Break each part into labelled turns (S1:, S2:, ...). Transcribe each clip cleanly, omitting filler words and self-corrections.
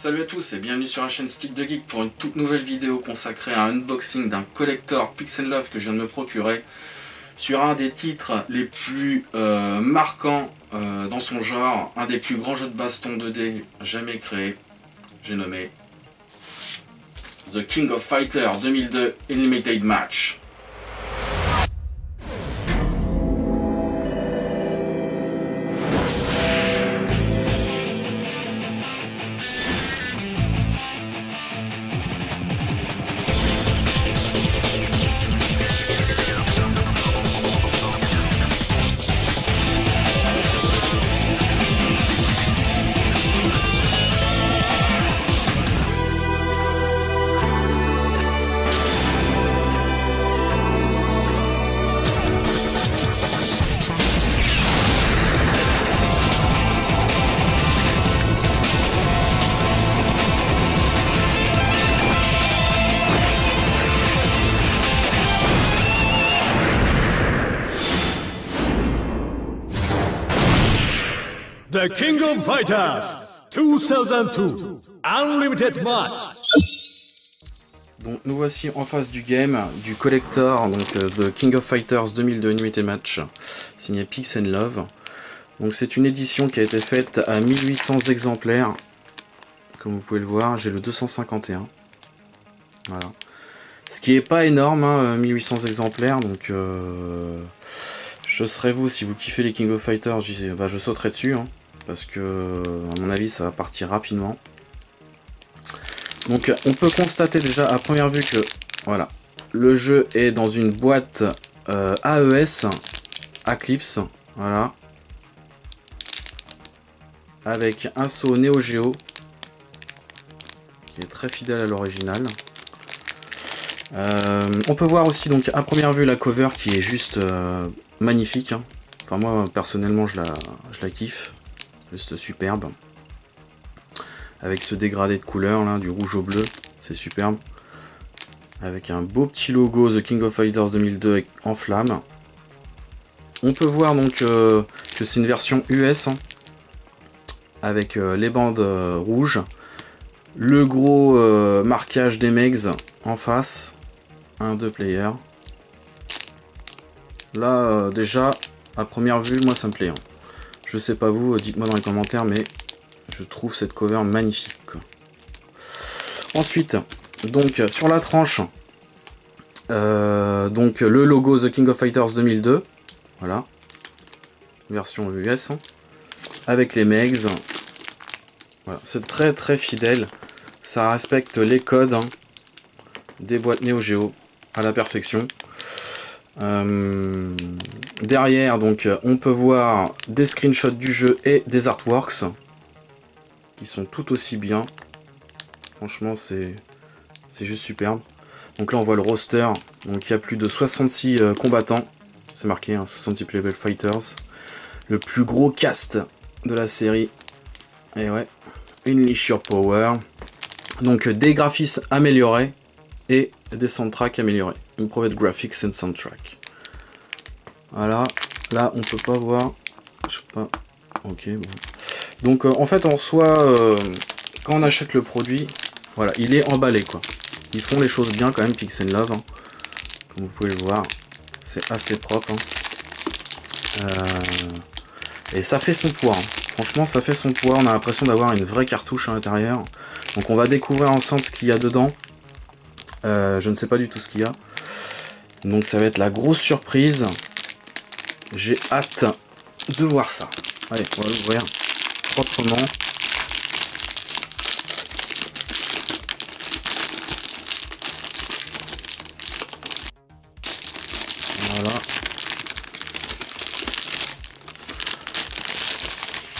S1: Salut à tous et bienvenue sur la chaîne Stick de Geek pour une toute nouvelle vidéo consacrée à un unboxing d'un collector Peace & Love que je viens de me procurer sur un des titres les plus marquants dans son genre, un des plus grands jeux de baston 2D jamais créés. J'ai nommé The King of Fighters 2002 Unlimited Match.
S2: The King of Fighters 2002 Unlimited Match.
S1: Donc nous voici en face du game, du collector, donc The King of Fighters 2002 Unlimited Match, signé Peace & Love. Donc c'est une édition qui a été faite à 1800 exemplaires, comme vous pouvez le voir, j'ai le 251. Voilà. Ce qui est pas énorme, hein, 1800 exemplaires, donc je serai vous, si vous kiffez les King of Fighters, je sauterai dessus, hein, parce que à mon avis ça va partir rapidement. Donc on peut constater déjà à première vue que voilà, le jeu est dans une boîte AES Eclipse, voilà, avec un saut Neo Geo qui est très fidèle à l'original. On peut voir aussi donc à première vue la cover qui est juste magnifique, hein. Enfin moi personnellement je la kiffe, juste superbe, avec ce dégradé de couleur là, du rouge au bleu, c'est superbe, avec un beau petit logo The King of Fighters 2002 en flamme. On peut voir donc que c'est une version US, hein, avec les bandes rouges, le gros marquage des Megs en face, 1-2 player. Là déjà à première vue moi ça me plaît, hein. Je sais pas vous, dites-moi dans les commentaires, mais je trouve cette cover magnifique, quoi. Ensuite donc sur la tranche donc le logo The King of Fighters 2002, voilà, version US, hein, avec les Megs. Voilà, c'est très fidèle, ça respecte les codes, hein, des boîtes Neo Geo à la perfection. Derrière donc on peut voir des screenshots du jeu et des artworks qui sont tout aussi bien, franchement c'est juste superbe. Donc là on voit le roster, donc il y a plus de 66 combattants, c'est marqué, hein, 66 playable fighters, le plus gros cast de la série, et ouais, Unleash Your Power. Donc des graphismes améliorés et des soundtracks améliorés, Improved Graphics and Soundtrack. Voilà, là on peut pas voir, je sais pas, ok bon. Donc en fait en soi, quand on achète le produit, voilà, il est emballé quoi. Ils font les choses bien quand même, Peace & Love, hein. Comme vous pouvez le voir, c'est assez propre, hein. Et ça fait son poids, hein. Franchement ça fait son poids, on a l'impression d'avoir une vraie cartouche à l'intérieur. Donc on va découvrir ensemble ce qu'il y a dedans. Je ne sais pas du tout ce qu'il y a, donc ça va être la grosse surprise. J'ai hâte de voir ça. Allez, on va l'ouvrir proprement. Voilà.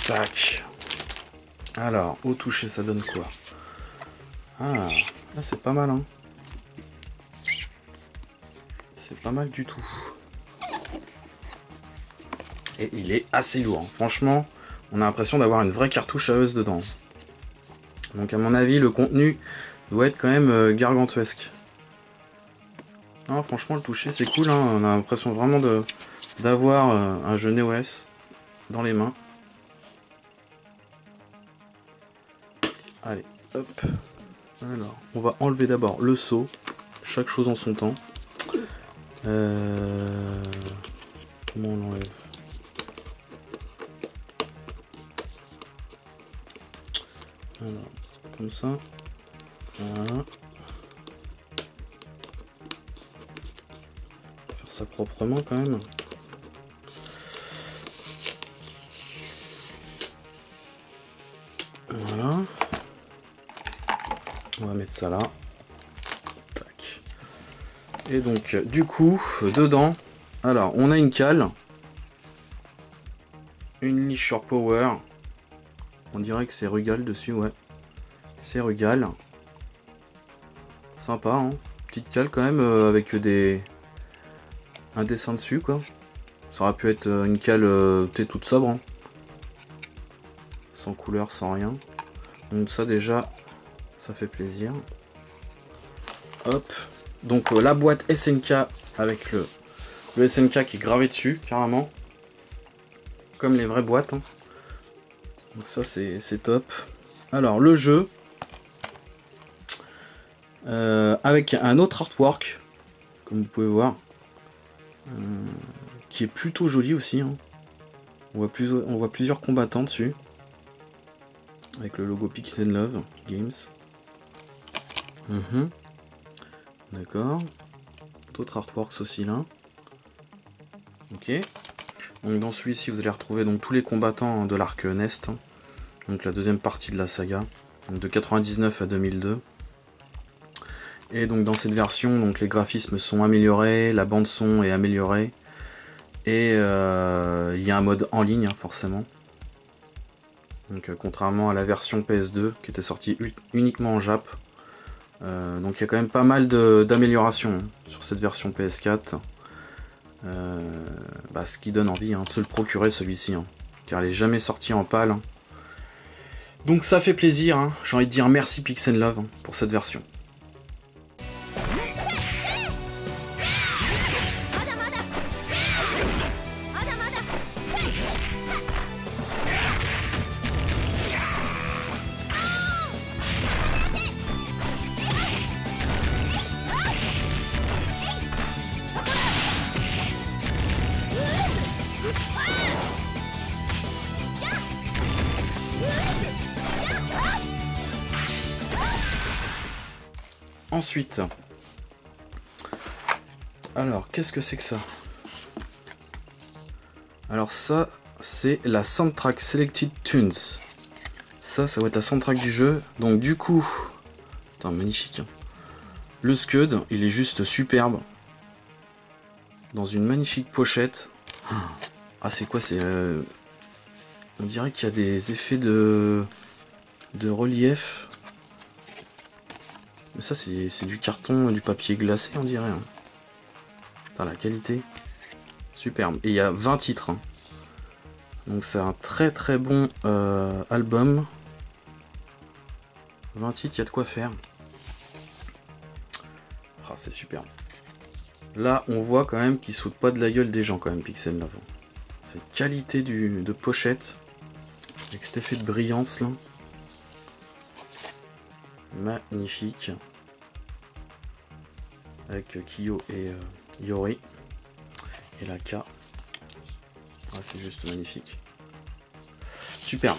S1: Tac. Alors, au toucher, ça donne quoi? Ah, là c'est pas mal, hein. C'est pas mal du tout. Et il est assez lourd, hein. Franchement, on a l'impression d'avoir une vraie cartouche AES dedans. Donc à mon avis, le contenu doit être quand même gargantuesque. Non, franchement, le toucher, c'est cool, hein. On a l'impression vraiment d'avoir un jeu NEOS dans les mains. Allez, Hop. Alors, on va enlever d'abord le seau. Chaque chose en son temps. Comment on l'enlève? Alors, comme ça. Voilà. Faire ça proprement quand même. Voilà. On va mettre ça là. Tac. Et donc, du coup, dedans, alors, on a une cale. Une lichure power. On dirait que c'est Rugal dessus, ouais. C'est Rugal. Sympa, hein. Petite cale quand même, avec un dessin dessus, quoi. Ça aurait pu être une cale toute sobre, hein. Sans couleur, sans rien. Donc ça déjà, ça fait plaisir. Hop. Donc la boîte SNK avec le SNK qui est gravé dessus, carrément. Comme les vraies boîtes, hein. Donc ça c'est top. Alors le jeu, avec un autre artwork, comme vous pouvez voir, qui est plutôt joli aussi, hein. On voit plusieurs combattants dessus, avec le logo Peace and Love Games. D'accord. D'autres artworks aussi là. Ok. Donc dans celui-ci vous allez retrouver donc tous les combattants de l'arc Nest, hein. Donc la deuxième partie de la saga, donc de 99 à 2002. Et donc dans cette version, donc les graphismes sont améliorés, la bande son est améliorée, et il y a un mode en ligne, hein, forcément. Donc contrairement à la version PS2 qui était sortie uniquement en Jap. Donc il y a quand même pas mal d'améliorations, hein, sur cette version PS4. Ce qui donne envie, hein, de se le procurer celui-ci, hein, car il n'est jamais sorti en PAL. Donc ça fait plaisir, hein. J'ai envie de dire merci Peace and Love, hein, pour cette version. Ensuite, alors qu'est-ce que c'est que ça? Alors ça, c'est la Soundtrack Selected Tunes. Ça va être la soundtrack du jeu. Donc du coup, putain, magnifique, hein. Le Scud, il est juste superbe. Dans une magnifique pochette. Ah, c'est quoi? C'est on dirait qu'il y a des effets de relief. Mais ça c'est du carton, du papier glacé on dirait, hein. Putain, la qualité. Superbe. Et il y a 20 titres, hein. Donc c'est un très très bon album. 20 titres, il y a de quoi faire. Ah, c'est superbe. Là on voit quand même qu'il saute pas de la gueule des gens quand même, Peace and Love. Cette qualité de pochette. Avec cet effet de brillance là. Magnifique. Avec Kyo et Yori. Et la K. Ah, c'est juste magnifique. Super.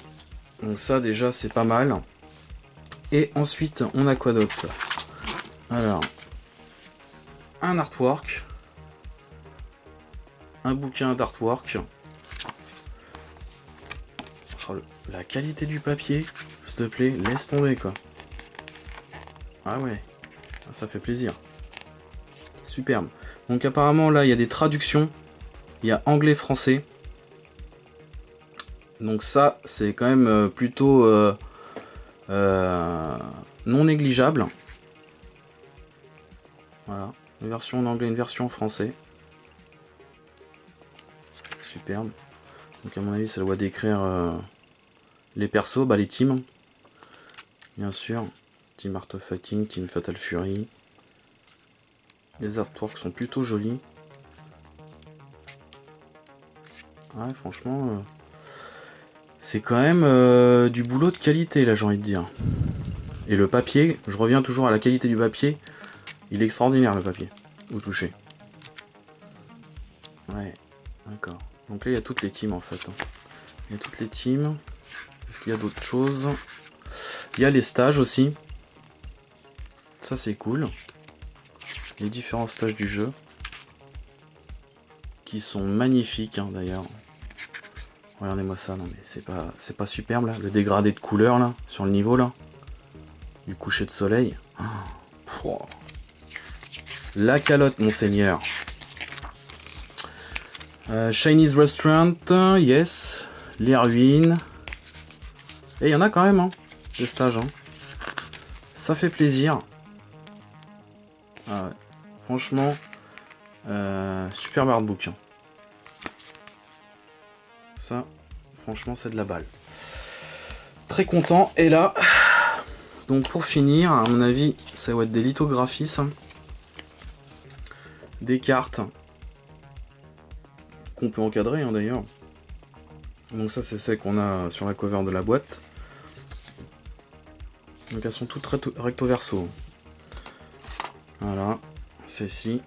S1: Donc ça déjà c'est pas mal. Et ensuite on a quoi d'autre? Alors, un artwork. Un bouquin d'artwork. Oh, la qualité du papier, s'il te plaît, laisse tomber quoi. Ah ouais, ça fait plaisir. Superbe. Donc apparemment là il y a des traductions. Il y a anglais-français. Donc ça c'est quand même plutôt non négligeable. Voilà, une version en anglais, une version en français. Superbe. Donc à mon avis ça doit décrire les persos, les teams. Bien sûr. Team Art of Fighting, Team Fatal Fury. Les artworks sont plutôt jolis. Ouais, franchement, c'est quand même du boulot de qualité là, j'ai envie de dire. Et le papier, je reviens toujours à la qualité du papier. Il est extraordinaire le papier, au toucher. Ouais, d'accord. Donc là, il y a toutes les teams en fait. Il y a toutes les teams. Est-ce qu'il y a d'autres choses? Il y a les stages aussi. Ça, c'est cool. Les différents stages du jeu. Qui sont magnifiques, hein, d'ailleurs. Regardez-moi ça, non mais c'est pas superbe, là. Le dégradé de couleur, là, sur le niveau, là. Du coucher de soleil. Oh. La calotte, monseigneur. Chinese Restaurant, yes. Les ruines. Et il y en a quand même, hein, des stages. Hein. Ça fait plaisir. Ah ouais. Franchement, super artbook. Hein. Ça, franchement, c'est de la balle. Très content. Et là, donc pour finir, à mon avis, ça va être des lithographies, ça. Des cartes qu'on peut encadrer, hein, d'ailleurs. Donc ça, c'est celles qu'on a sur la cover de la boîte. Donc elles sont toutes recto verso. Voilà, celle-ci.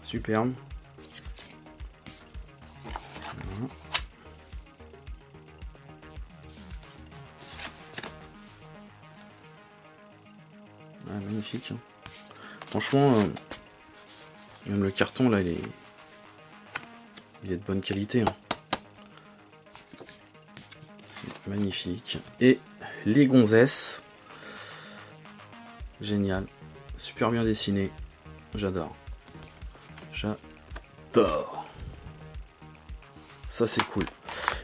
S1: Superbe. Voilà. Ah, magnifique. Franchement, même le carton là, il est de bonne qualité. Hein. Magnifique. Et les gonzesses. Génial. Super bien dessiné. J'adore. J'adore. Ça c'est cool.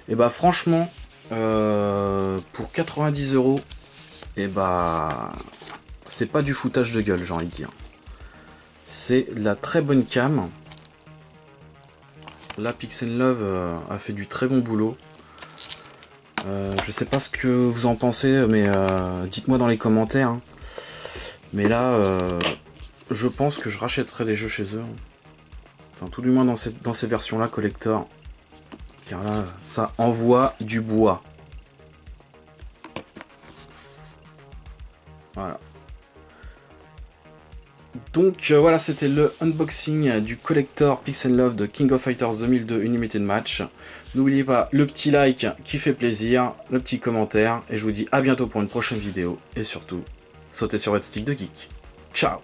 S1: Et bah franchement, pour 90 €, et bah c'est pas du foutage de gueule, j'ai envie de dire. C'est de la très bonne cam. Là, Pix'nLove a fait du très bon boulot. Je sais pas ce que vous en pensez, mais dites-moi dans les commentaires. Hein. Mais là, je pense que je rachèterai les jeux chez eux. Enfin, tout du moins dans ces versions-là, collector. Car là, ça envoie du bois. Voilà. Donc voilà, c'était le unboxing du collector Pix'nLove de King of Fighters 2002 Unlimited Match. N'oubliez pas le petit like qui fait plaisir, le petit commentaire, et je vous dis à bientôt pour une prochaine vidéo, et surtout, sautez sur votre stick de geek. Ciao!